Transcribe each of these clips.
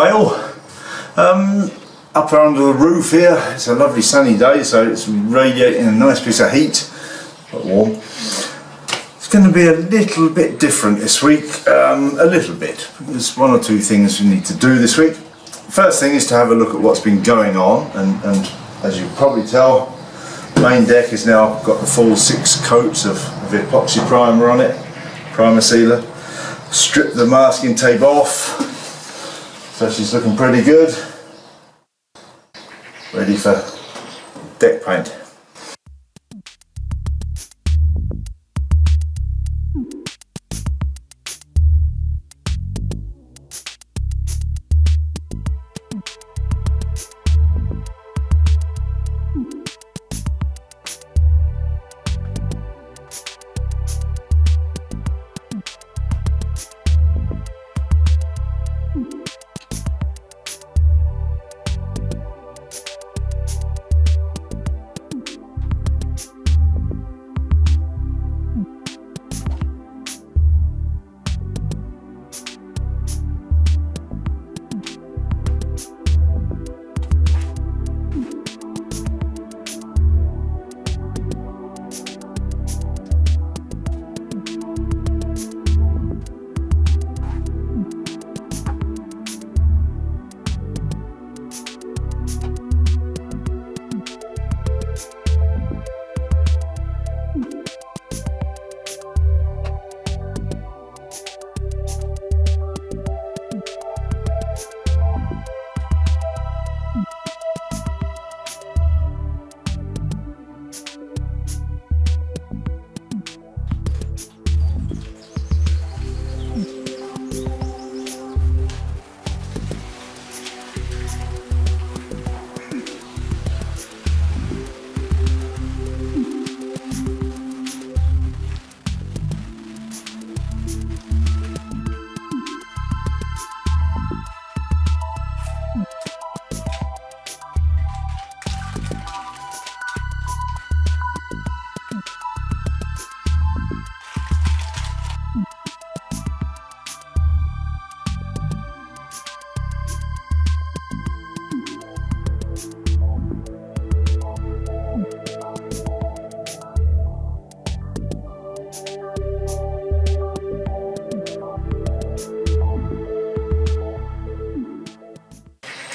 Hi all. Up under the roof here, it's a lovely sunny day, so it's radiating a nice piece of heat, quite warm. It's going to be a little bit different this week, a little bit. There's one or two things we need to do this week. First thing is to have a look at what's been going on, and as you can probably tell, main deck has now got the full 6 coats of epoxy primer on it, primer sealer. Strip the masking tape off, so she's looking pretty good, ready for deck paint.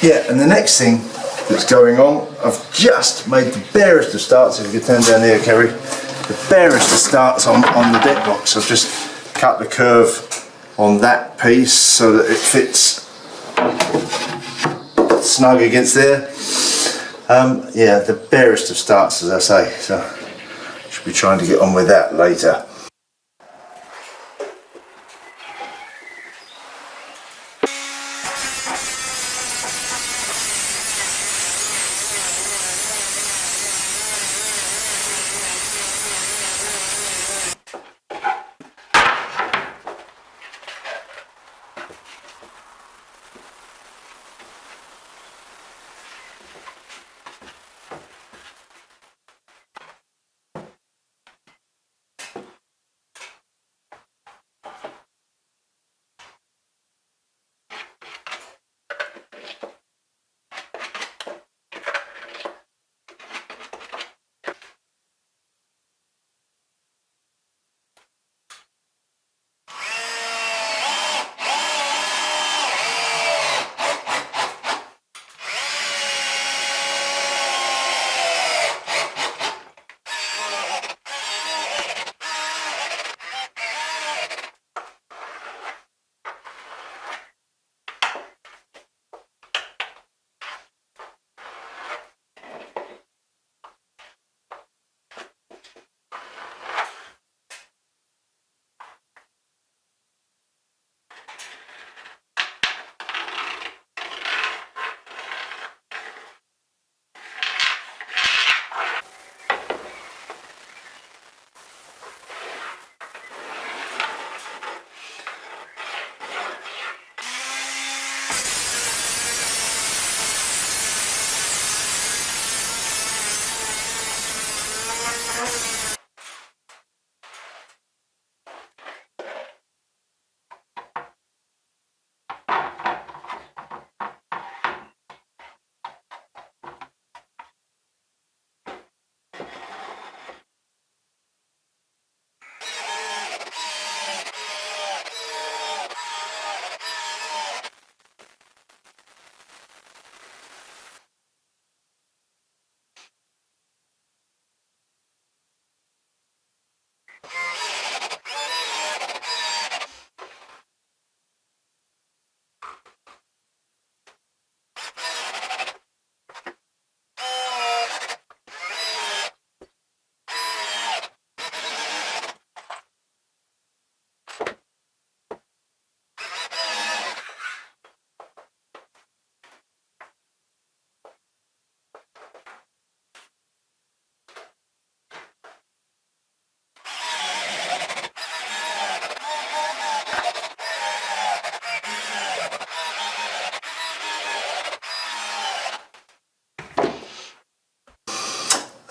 Yeah, and the next thing that's going on, I've just made the barest of starts, if you can turn down here, Kerry, the barest of starts on the deck box. I've just cut the curve on that piece so that it fits snug against there. Yeah, the barest of starts, as I say, so should be trying to get on with that later.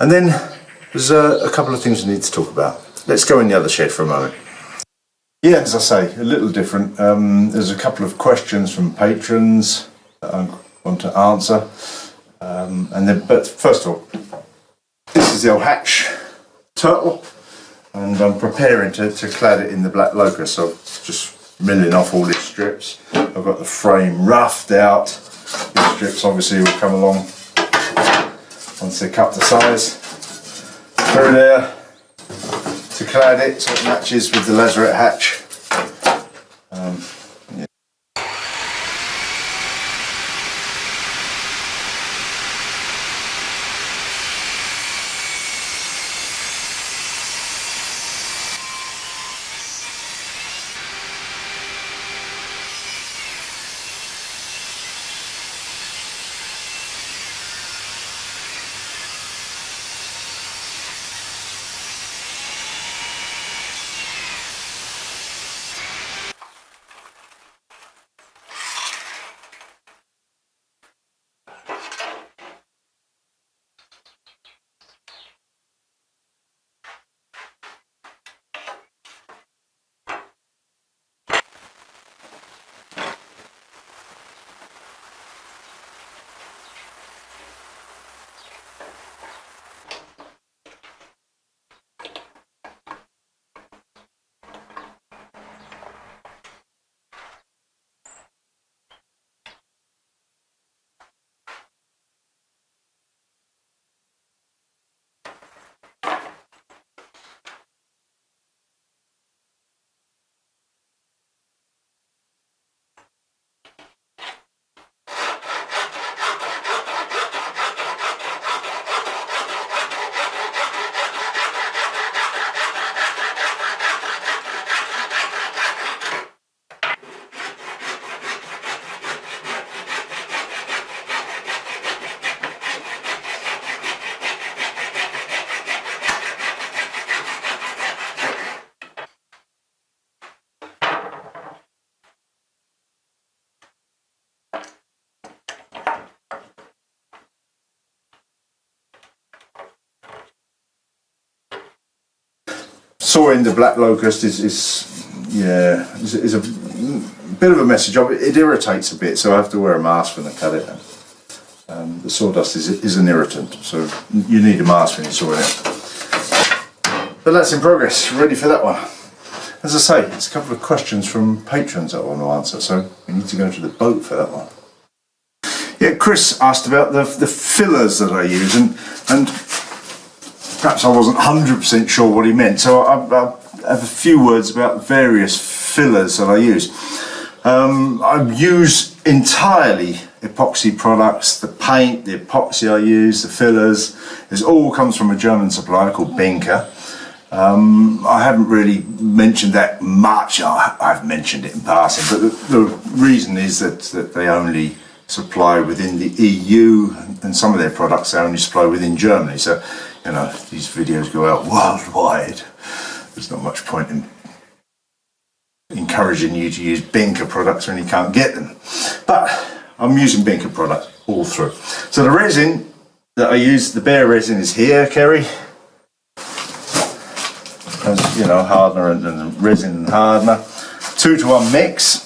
And then there's a couple of things we need to talk about. Let's go in the other shed for a moment. Yeah, as I say, a little different. There's a couple of questions from patrons that I want to answer. But first of all, this is the old hatch turtle, and I'm preparing to clad it in the black locust. So just milling off all these strips. I've got the frame roughed out. These strips obviously will come along once they're cut to size. Through there to clad it so it matches with the lazarette hatch. Yeah. Sawing the black locust is a bit of a messy job. It irritates a bit, so I have to wear a mask when I cut it. The sawdust is an irritant, so you need a mask when you're sawing it. But that's in progress, ready for that one. As I say, it's a couple of questions from patrons that I want to answer, so we need to go to the boat for that one. Yeah, Chris asked about the fillers that I use, and perhaps I wasn't 100% sure what he meant, so I have a few words about various fillers that I use. I use entirely epoxy products. The paint, the epoxy I use, the fillers, it all comes from a German supplier called Binker. I haven't really mentioned that much. I've mentioned it in passing, but the reason is that they only supply within the EU, and some of their products they only supply within Germany. So, you know, these videos go out worldwide. There's not much point in encouraging you to use Binker products when you can't get them. But I'm using Binker product all through. So the resin that I use, the bare resin, is here, Kerry. As you know, hardener and resin and hardener. 2-to-1 mix.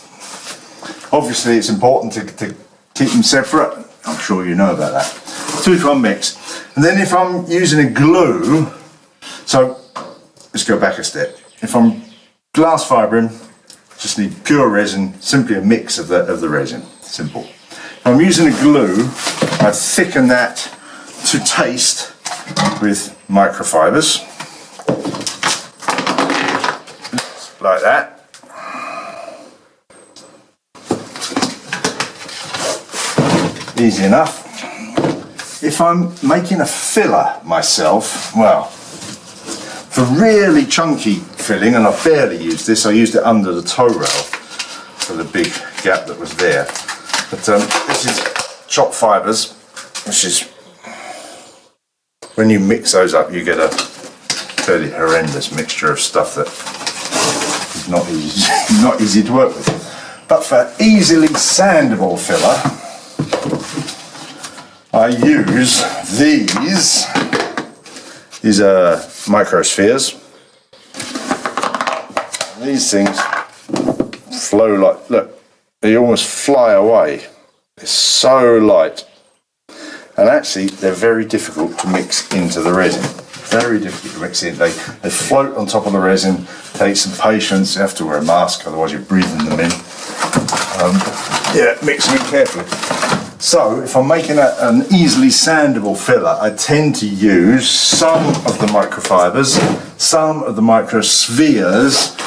Obviously, it's important to keep them separate. I'm sure you know about that. 2-to-1 mix. And then if I'm using a glue, so let's go back a step. If I'm glass fibring, just need pure resin, simply a mix of the resin. Simple. If I'm using a glue, I thicken that to taste with microfibers. Like that. Easy enough. If I'm making a filler myself, well, for really chunky filling, and I barely used this, I used it under the tow rail for the big gap that was there. But this is chopped fibres, which is, when you mix those up, you get a fairly horrendous mixture of stuff that is not easy to work with. But for easily sandable filler, I use these These are microspheres. These things flow like, look, they almost fly away. They're so light. And actually, they're very difficult to mix into the resin. Very difficult to mix in. They float on top of the resin. Take some patience. You have to wear a mask, otherwise you're breathing them in. Yeah, mix them in carefully. So, if I'm making an easily sandable filler, I tend to use some of the microfibers, some of the microspheres.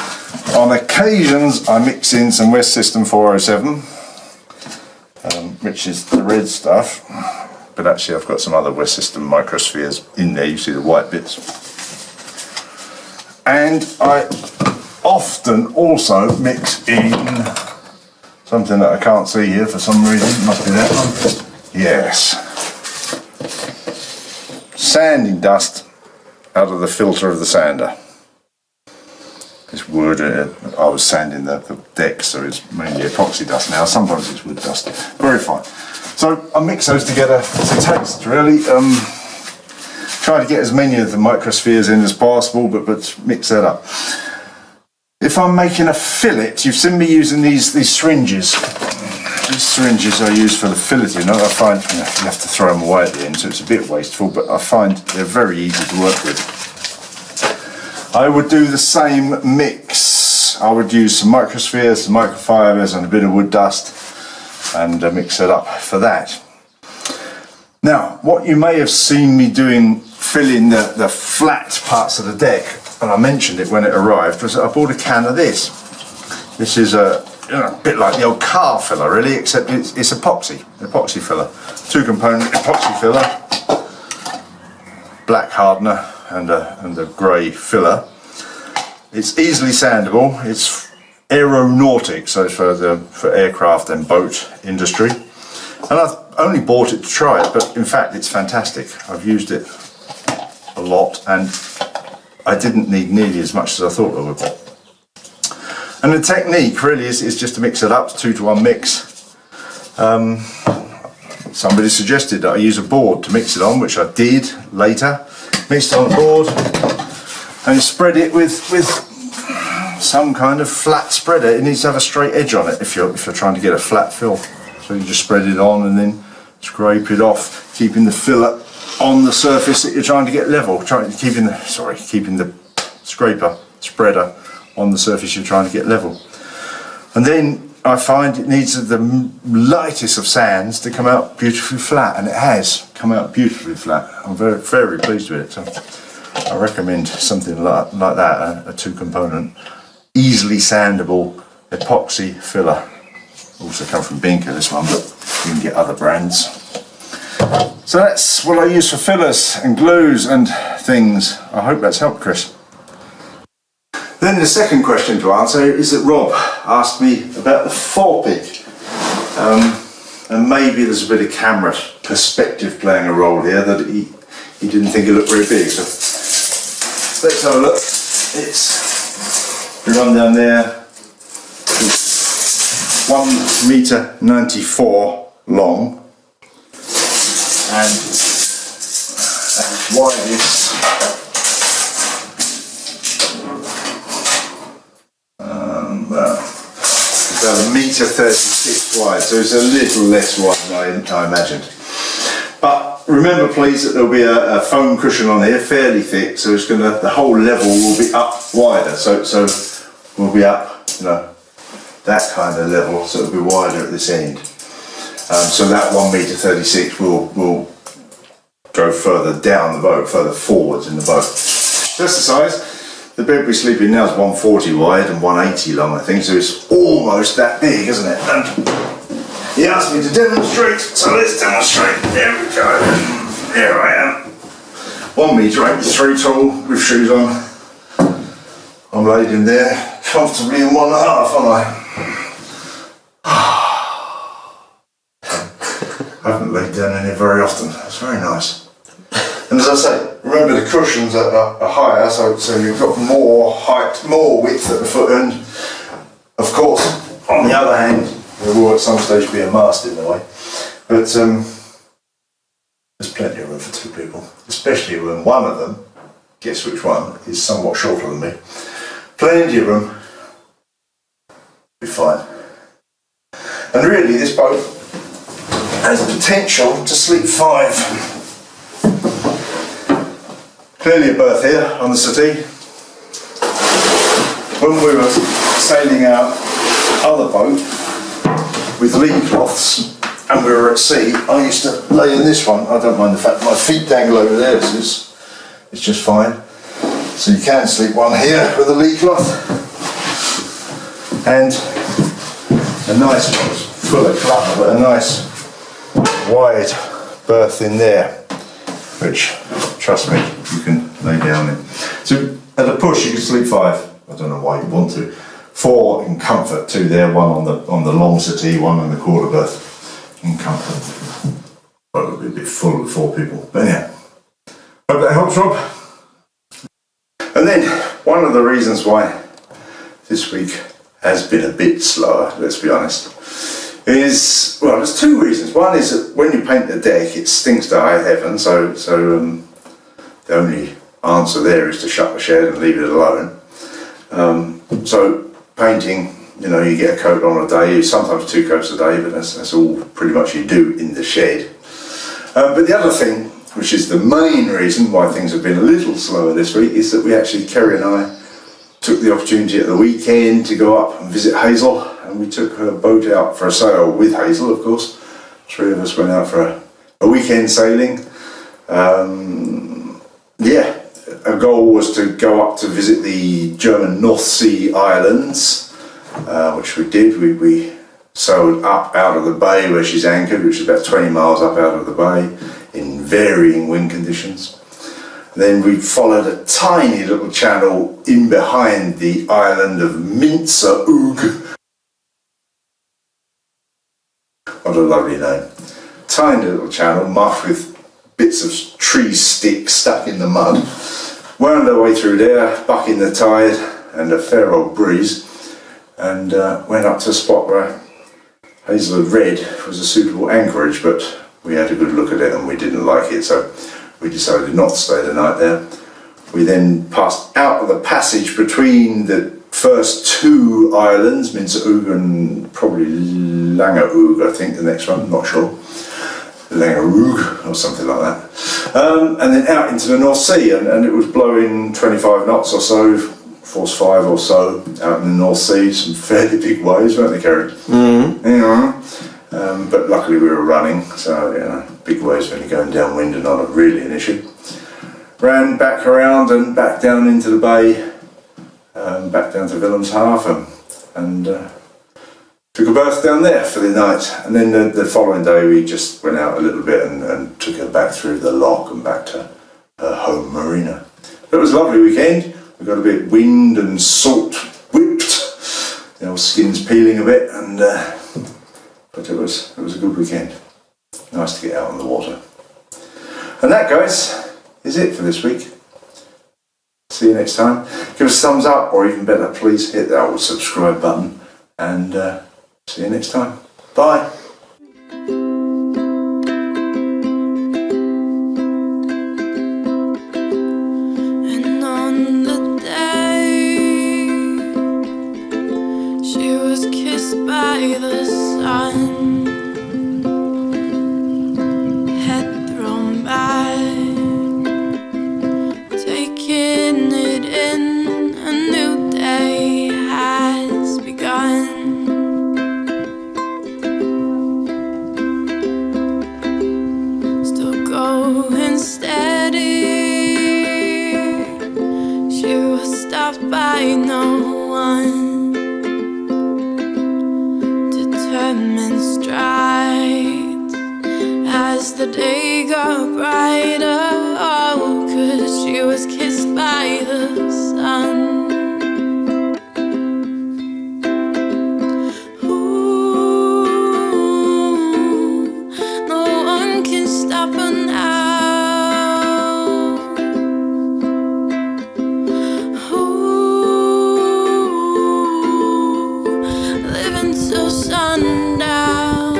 On occasions, I mix in some West System 407, which is the red stuff. But actually I've got some other West System microspheres in there, you see the white bits. And I often also mix in something that I can't see here for some reason, it must be that one. Yes. Sanding dust out of the filter of the sander. It's wood, I was sanding the deck, so it's mainly epoxy dust now, sometimes it's wood dust, very fine. So I mix those together to taste, really. Try to get as many of the microspheres in as possible, but mix that up. If I'm making a fillet, you've seen me using these syringes. These syringes I use for the filleting. I find you have to throw them away at the end, so it's a bit wasteful, but I find they're very easy to work with. I would do the same mix. I would use some microspheres, some microfibers, and a bit of wood dust, and mix it up for that. Now, what you may have seen me doing, filling the flat parts of the deck, and I mentioned it when it arrived, was that I bought a can of this. This is a bit like the old car filler, really, except it's epoxy filler. 2-component epoxy filler, black hardener and a grey filler. It's easily sandable. It's aeronautic, so it's for aircraft and boat industry. And I've only bought it to try it, but in fact it's fantastic. I've used it a lot and I didn't need nearly as much as I thought I would. And the technique really is just to mix it up, 2-to-1 mix. Somebody suggested that I use a board to mix it on, which I did later. Mixed it on the board and spread it with some kind of flat spreader. It needs to have a straight edge on it if you're trying to get a flat fill. So you just spread it on and then scrape it off, keeping the filler on the surface that you're trying to get level. Keeping the spreader on the surface you're trying to get level. And then I find it needs the lightest of sands to come out beautifully flat, and it has come out beautifully flat. I'm very, very pleased with it. So I recommend something like that, a 2-component, easily sandable epoxy filler. Also come from Binker, this one, but you can get other brands. So that's what I use for fillers and glues and things. I hope that's helped, Chris. Then the second question to answer is that Rob asked me about the forepeak. And maybe there's a bit of camera perspective playing a role here, that he didn't think it looked very big. So let's have a look. We run down there. It's 1.94 m long and widest about 1.36 m wide, so it's a little less wide than I imagined. But remember please that there'll be a foam cushion on here, fairly thick, so it's the whole level will be up wider, so we'll be up, that kind of level, so it'll be wider at this end. So that 1.36 m will go further down the boat, further forwards in the boat. Just the size. The bed we sleep in now is 140 wide and 180 long, I think, so it's almost that big, isn't it? And he asked me to demonstrate, so let's demonstrate. There we go. There I am. 1.83 m tall with shoes on. I'm laid in there comfortably in 1.5, aren't I? I haven't laid down in here very often. It's very nice. And as I say, remember the cushions are higher, so you've got more height, more width at the foot end. Of course, on the other hand, there will at some stage be a mast in the way. But there's plenty of room for 2 people, especially when one of them guess which one is somewhat shorter than me. Plenty of room, be fine. And really this boat has potential to sleep 5. Clearly a berth here on the settee. When we were sailing our other boat with lee cloths and we were at sea, I used to lay in this one. I don't mind the fact my feet dangle over there, so it's just fine. So you can sleep one here with a lee cloth. And a nice, full of clutter, but a nice wide berth in there, which, trust me, you can lay down in. So at a push you can sleep 5. I don't know why you want to. 4 in comfort, 2 there, 1 on the long settee, 1 on the quarter berth in comfort. Well, it'll be a bit full with 4 people, but yeah. Hope that helps, Rob. And then one of the reasons why this week has been a bit slower, let's be honest, is, well, there's 2 reasons. One is that when you paint the deck, it stinks to high heaven, so the only answer there is to shut the shed and leave it alone. So painting, you know, you get a coat on a day, sometimes 2 coats a day, but that's all pretty much you do in the shed. But the other thing, which is the main reason why things have been a little slower this week, is that we actually, Kerry and I, took the opportunity at the weekend to go up and visit Hazel, and we took her boat out for a sail with Hazel, of course. 3 of us went out for a weekend sailing. Yeah, our goal was to go up to visit the German North Sea islands, which we did. We sailed up out of the bay where she's anchored, which is about 20 miles up out of the bay, in varying wind conditions. Then we followed a tiny little channel in behind the island of Minzer-Oog. What a lovely name. Tiny little channel marked with bits of tree sticks stuck in the mud. Wound our way through there, bucking the tide and a fair old breeze, and went up to a spot where Hazel had read was a suitable anchorage, but we had a good look at it and we didn't like it, so we decided not to stay the night there. We then passed out of the passage between the first 2 islands, Minzer-Oog and probably Lange-Oog, I think the next one, not sure. Lange-Oog or something like that. And then out into the North Sea, and it was blowing 25 knots or so, force 5 or so, out in the North Sea. Some fairly big waves, weren't they, Kerry? Mm-hmm. Yeah. But luckily we were running, so you know, big waves when you're going downwind are not really an issue. Ran back around and back down into the bay, back down to Wilhelmshaven, and took a berth down there for the night. And then the following day we just went out a little bit and took her back through the lock and back to her home marina. It was a lovely weekend. We got a bit wind and salt whipped, the old skin's peeling a bit, and but it was a good weekend. Nice to get out on the water. And that, guys, is it for this week. See you next time. Give us a thumbs up, or even better, please hit that old subscribe button, and see you next time. Bye. And on the day she was kissed by the sun, head thrown back, taking it in, a new day has begun. Still going steady, she was stopped by no one. Determined strides as the day got brighter, oh, 'cause she was kissed by the sun. Stop her now. Ooh, living till sundown.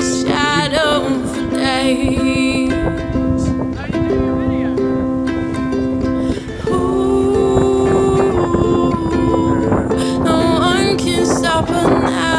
shadow for days. Ooh, no one can stop her now.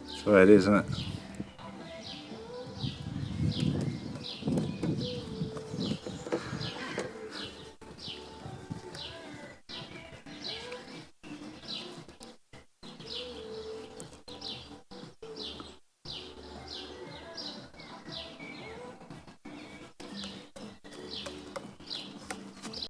That's the way it is, isn't it?